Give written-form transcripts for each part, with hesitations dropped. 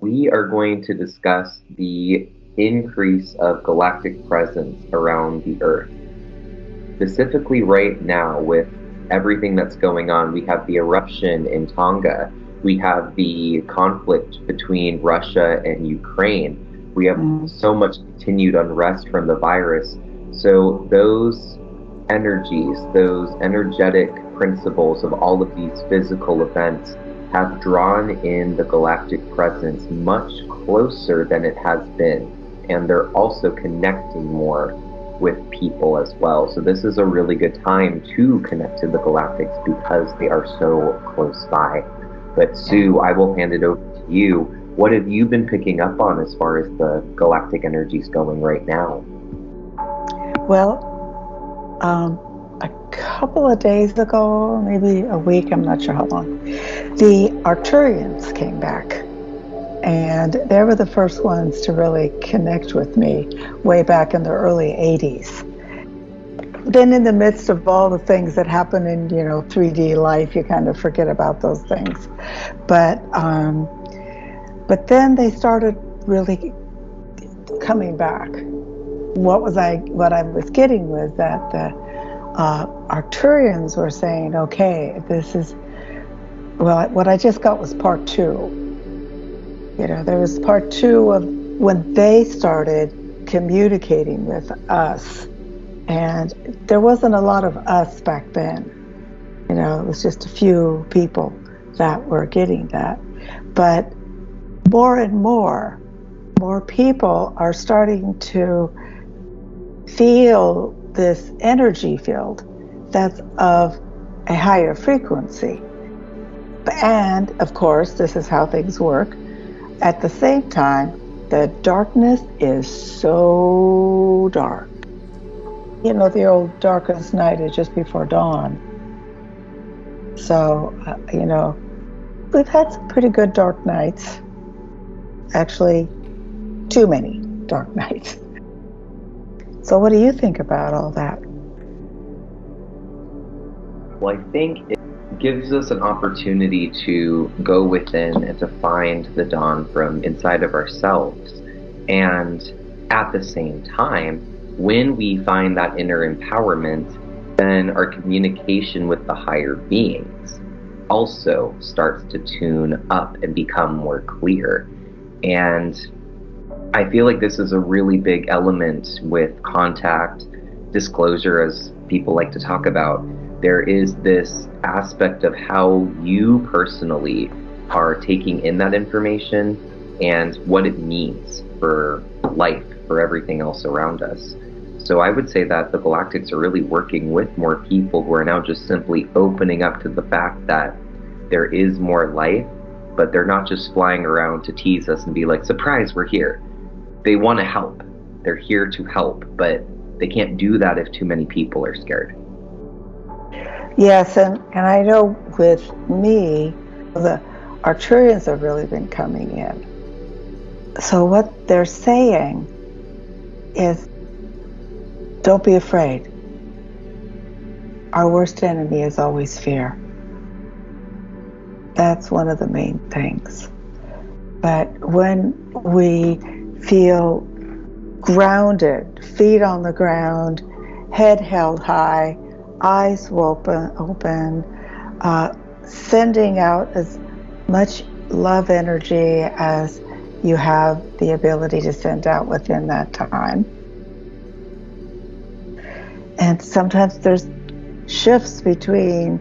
we are going to discuss the increase of galactic presence around the Earth. Specifically right now, with everything that's going on, we have the eruption in Tonga, we have the conflict between Russia and Ukraine, we have so much continued unrest from the virus. So those energies, those energetic principles of all of these physical events have drawn in the galactic presence much closer than it has been. And they're also connecting more with people as well. So this is a really good time to connect to the galactics because they are so close by. But Sue, I will hand it over to you. What have you been picking up on as far as the galactic energies going right now? Well, a couple of days ago, maybe a week, I'm not sure how long, the Arcturians came back. And they were the first ones to really connect with me way back in the early 80s. Then in the midst of all the things that happen in, 3D life, you kind of forget about those things. But then they started really coming back. What I was getting was that the Arcturians were saying, okay, what I just got was part 2. There was part 2 of when they started communicating with us. And there wasn't a lot of us back then. It was just a few people that were getting that. But more and more people are starting to feel this energy field that's of a higher frequency. And, of course, this is how things work. At the same time, the darkness is so dark. The old darkest night is just before dawn. So, we've had some pretty good dark nights. Actually, too many dark nights. So what do you think about all that? Well, I think it gives us an opportunity to go within and to find the dawn from inside of ourselves. And at the same time, when we find that inner empowerment, then our communication with the higher beings also starts to tune up and become more clear. And I feel like this is a really big element with contact, disclosure, as people like to talk about. There is this aspect of how you personally are taking in that information and what it means for life, for everything else around us. So I would say that the Galactics are really working with more people who are now just simply opening up to the fact that there is more life, but they're not just flying around to tease us and be like, surprise, we're here. They want to help. They're here to help, but they can't do that if too many people are scared. Yes, and I know with me, the Arcturians have really been coming in. So what they're saying is, don't be afraid. Our worst enemy is always fear. That's one of the main things. But when we feel grounded, feet on the ground, head held high, eyes open, sending out as much love energy as you have the ability to send out within that time. And sometimes there's shifts between,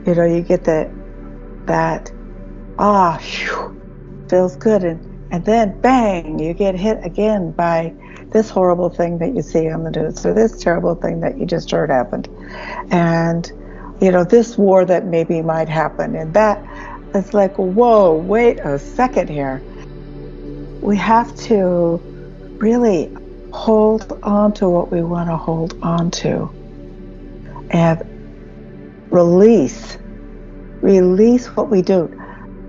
you get that feels good, and then bang, you get hit again by this horrible thing that you see on the news, or this terrible thing that you just heard happened, and this war that maybe might happen, and that it's like, whoa, wait a second here. We have to really hold on to what we want to hold on to and release what we do.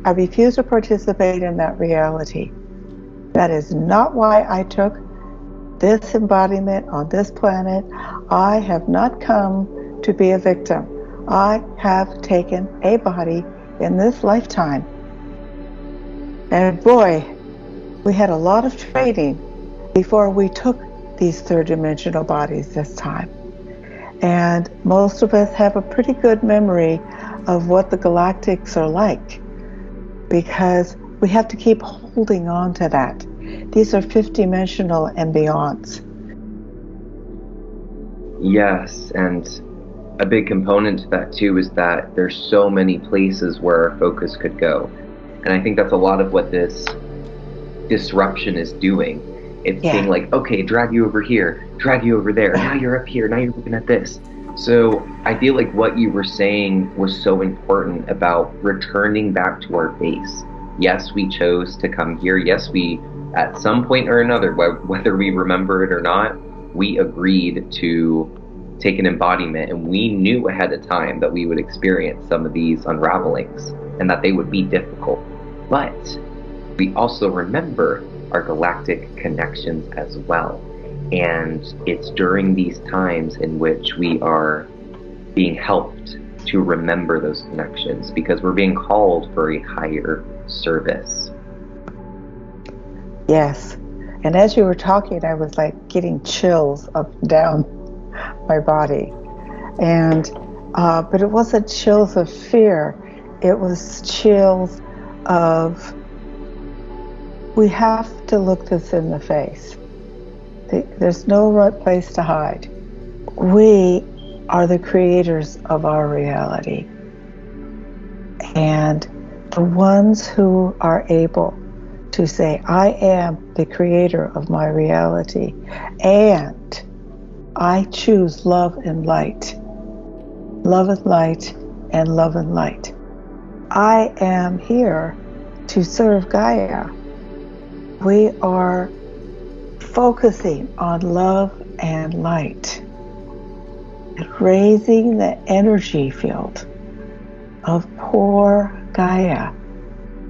I refuse to participate in that reality. That is not why I took this embodiment on this planet. I have not come to be a victim. I have taken a body in this lifetime. And boy, We had a lot of training before we took these third dimensional bodies this time. And most of us have a pretty good memory of what the galactics are like, because we have to keep holding on to that. These are fifth dimensional and beyonds. Yes, and a big component to that too is that there's so many places where our focus could go. And I think that's a lot of what this disruption is doing. It's being like, okay, drag you over here, drag you over there, now you're up here, now you're looking at this. So I feel like what you were saying was so important about returning back to our base. Yes, we chose to come here. Yes, we, at some point or another, whether we remember it or not, we agreed to take an embodiment, and we knew ahead of time that we would experience some of these unravelings and that they would be difficult. But we also remember our galactic connections as well. And it's during these times in which we are being helped to remember those connections, because we're being called for a higher service. Yes. And as you were talking, I was like getting chills up and down my body. And, but it wasn't chills of fear. It was chills of, we have to look this in the face. There's no right place to hide. We are the creators of our reality. And the ones who are able to say, I am the creator of my reality, and I choose love and light. Love and light and love and light. I am here to serve Gaia. We are focusing on love and light and raising the energy field of poor Gaia.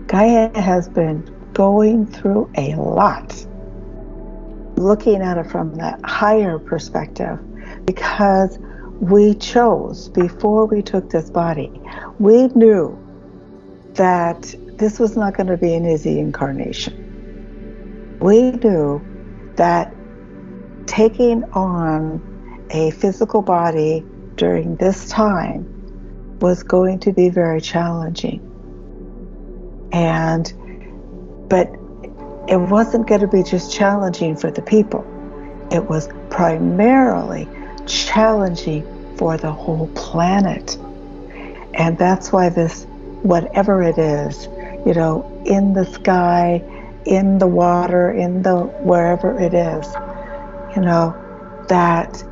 Gaia has been going through a lot, looking at it from that higher perspective, because we chose, before we took this body, we knew that this was not going to be an easy incarnation. We knew that taking on a physical body during this time was going to be very challenging. But it wasn't going to be just challenging for the people. It was primarily challenging for the whole planet. And that's why this, whatever it is, you know, in the sky, in the water, in the wherever it is, you know, that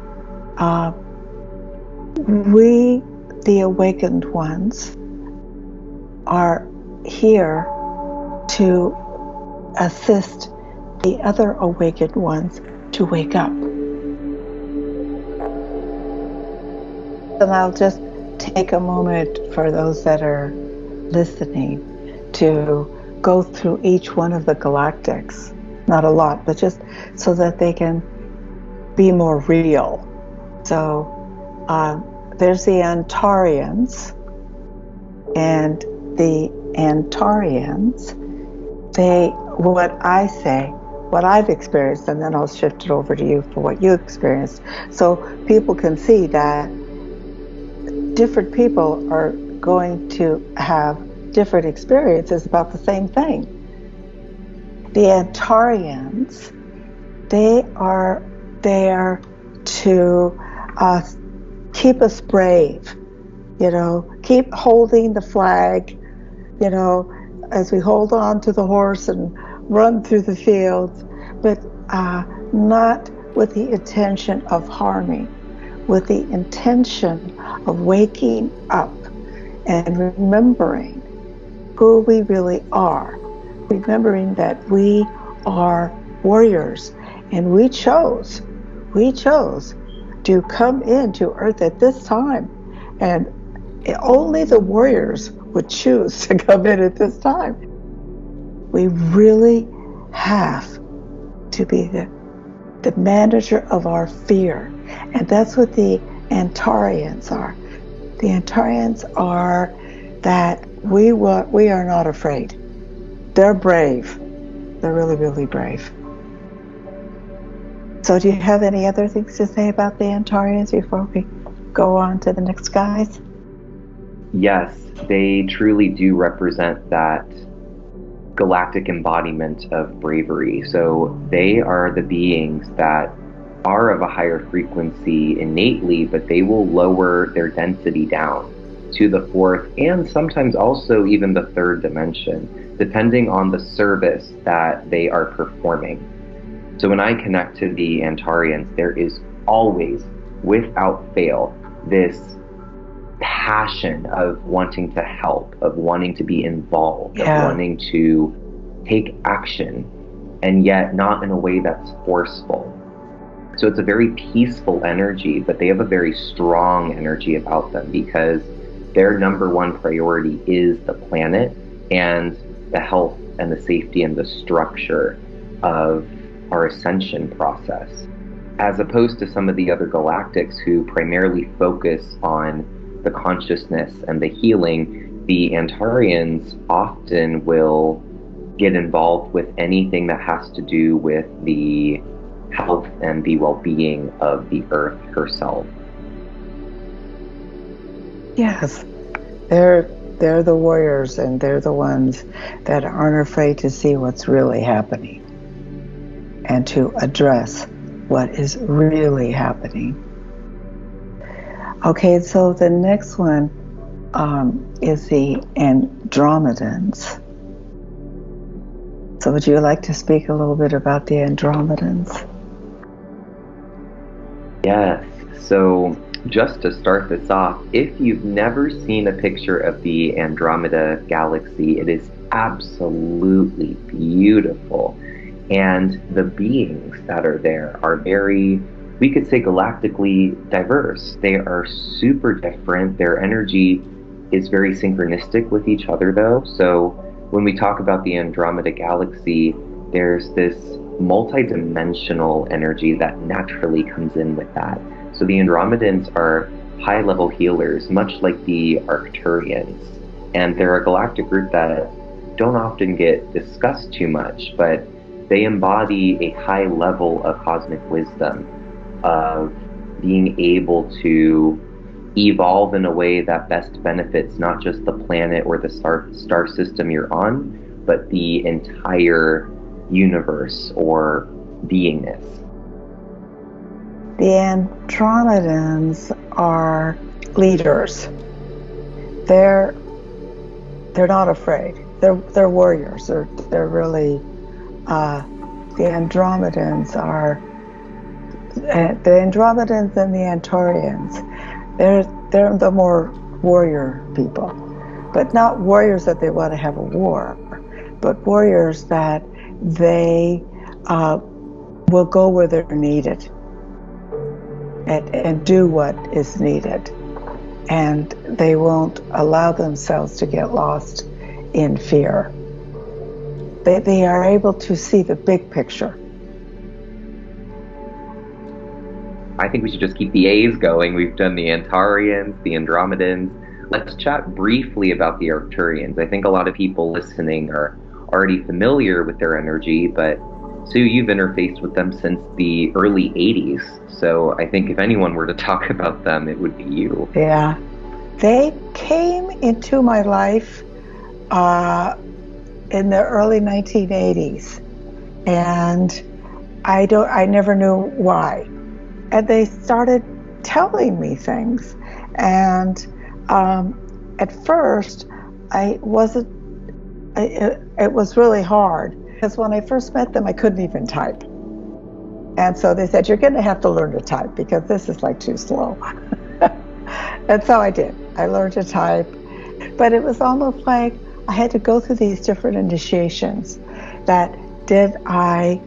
we, the awakened ones, are here to assist the other awakened ones to wake up. And I'll just take a moment for those that are listening to go through each one of the galactics. Not a lot, but just so that they can be more real. So there's the Antarians, and the Antarians, what I've experienced, and then I'll shift it over to you for what you experienced, so people can see that different people are going to have different experiences about the same thing. The Antarians, they are there to keep us brave, you know, keep holding the flag, you know, as we hold on to the horse and run through the fields, but not with the intention of harming, with the intention of waking up and remembering who we really are, remembering that we are warriors, and we chose to come into Earth at this time, and only the warriors would choose to come in at this time. We really have to be the manager of our fear, and that's what the Antarians are. The Antarians are that we are not afraid. They're brave. They're really, really brave. So do you have any other things to say about the Antarians before we go on to the next guys? Yes, they truly do represent that galactic embodiment of bravery. So they are the beings that are of a higher frequency innately, but they will lower their density down to the fourth and sometimes also even the third dimension, depending on the service that they are performing. So when I connect to the Antarians, there is always, without fail, this passion of wanting to help, of wanting to be involved, of wanting to take action, and yet not in a way that's forceful. So it's a very peaceful energy, but they have a very strong energy about them because their number one priority is the planet and the health and the safety and the structure of our ascension process. As opposed to some of the other galactics who primarily focus on the consciousness and the healing, the Antarians often will get involved with anything that has to do with the health and the well-being of the Earth herself. Yes, they're the warriors, and they're the ones that aren't afraid to see what's really happening and to address what is really happening. Okay, so the next one is the Andromedans. So would you like to speak a little bit about the Andromedans? Yes, so just to start this off, if you've never seen a picture of the Andromeda galaxy, it is absolutely beautiful. And the beings that are there are very, we could say, galactically diverse. They are super different. Their energy is very synchronistic with each other, though. So when we talk about the Andromeda galaxy, there's this multidimensional energy that naturally comes in with that. So the Andromedans are high-level healers, much like the Arcturians. And they're a galactic group that don't often get discussed too much, but they embody a high level of cosmic wisdom, of being able to evolve in a way that best benefits not just the planet or the star system you're on, but the entire universe or beingness. The Andromedans are leaders. They're not afraid. They're warriors. They're really the Andromedans are the Andromedans and the Antarians. They're the more warrior people, but not warriors that they want to have a war, but warriors that they will go where they're needed and do what is needed, and they won't allow themselves to get lost in fear. They are able to see the big picture. I think we should just keep the A's going. We've done the Antarians, the Andromedans. Let's chat briefly about the Arcturians. I think a lot of people listening are already familiar with their energy, but Sue, you've interfaced with them since the early 80s. So I think if anyone were to talk about them, it would be you. Yeah. They came into my life in the early 1980s, and I never knew why. And they started telling me things, and at first it was really hard, because when I first met them I couldn't even type, and so they said, you're going to have to learn to type because this is like too slow. And so I did. I learned to type, but it was almost like I had to go through these different initiations. That did I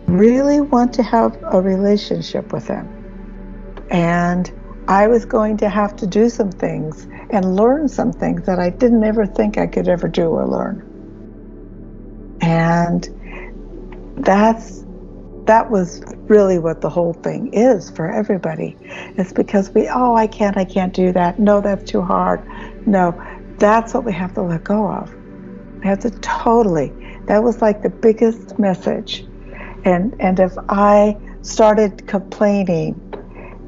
really want to have a relationship with them? And I was going to have to do some things and learn some things that I didn't ever think I could ever do or learn. And that was really what the whole thing is for everybody. It's because I can't do that. No, that's too hard. No, that's what we have to let go of. We have to totally That was like the biggest message. And if I started complaining,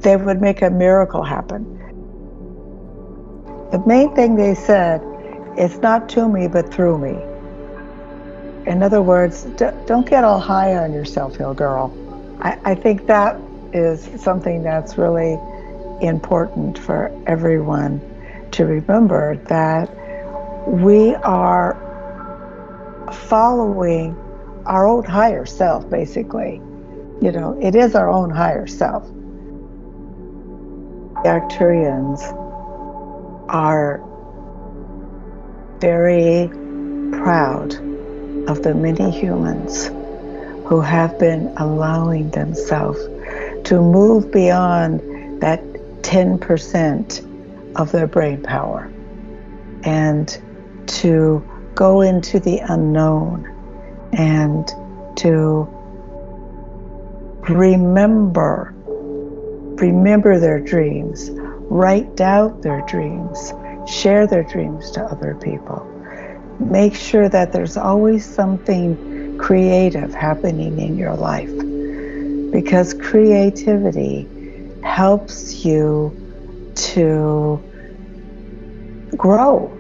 they would make a miracle happen. The main thing they said, it's not to me, but through me. In other words, don't get all high on yourself, little girl. I think that is something that's really important for everyone to remember, that we are following our own higher self, basically. You know, it is our own higher self. The Arcturians are very proud of the many humans who have been allowing themselves to move beyond that 10% of their brain power and to go into the unknown and to remember their dreams, write down their dreams, share their dreams to other people. Make sure that there's always something creative happening in your life, because creativity helps you to grow.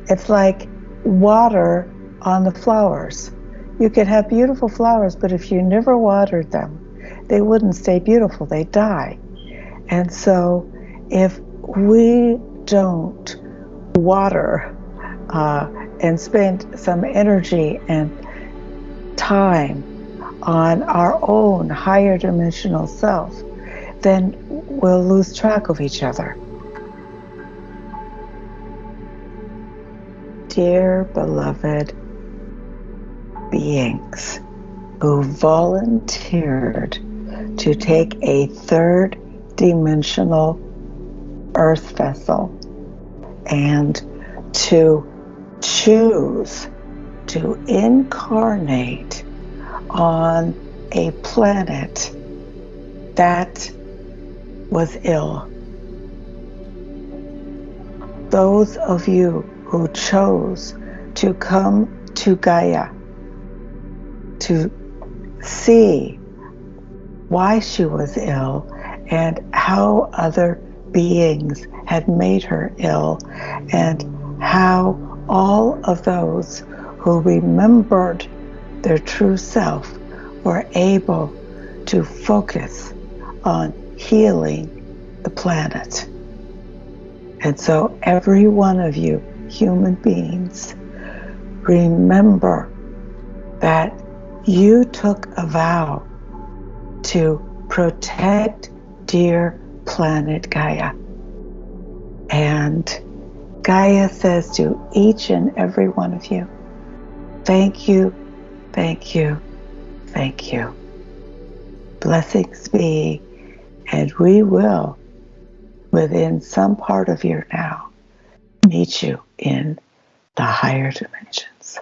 It's like water on the flowers. You could have beautiful flowers, but if you never watered them, they wouldn't stay beautiful, they'd die. And so if we don't water and spend some energy and time on our own higher dimensional self, then we'll lose track of each other. Dear beloved beings who volunteered to take a third dimensional earth vessel and to choose to incarnate on a planet that was ill. Those of you who chose to come to Gaia to see why she was ill and how other beings had made her ill, and how all of those who remembered their true self were able to focus on healing the planet. And so every one of you human beings, remember that you took a vow to protect dear planet Gaia. And Gaia says to each and every one of you, thank you, thank you, thank you. Blessings be, and we will, within some part of your now, meet you in the higher dimensions.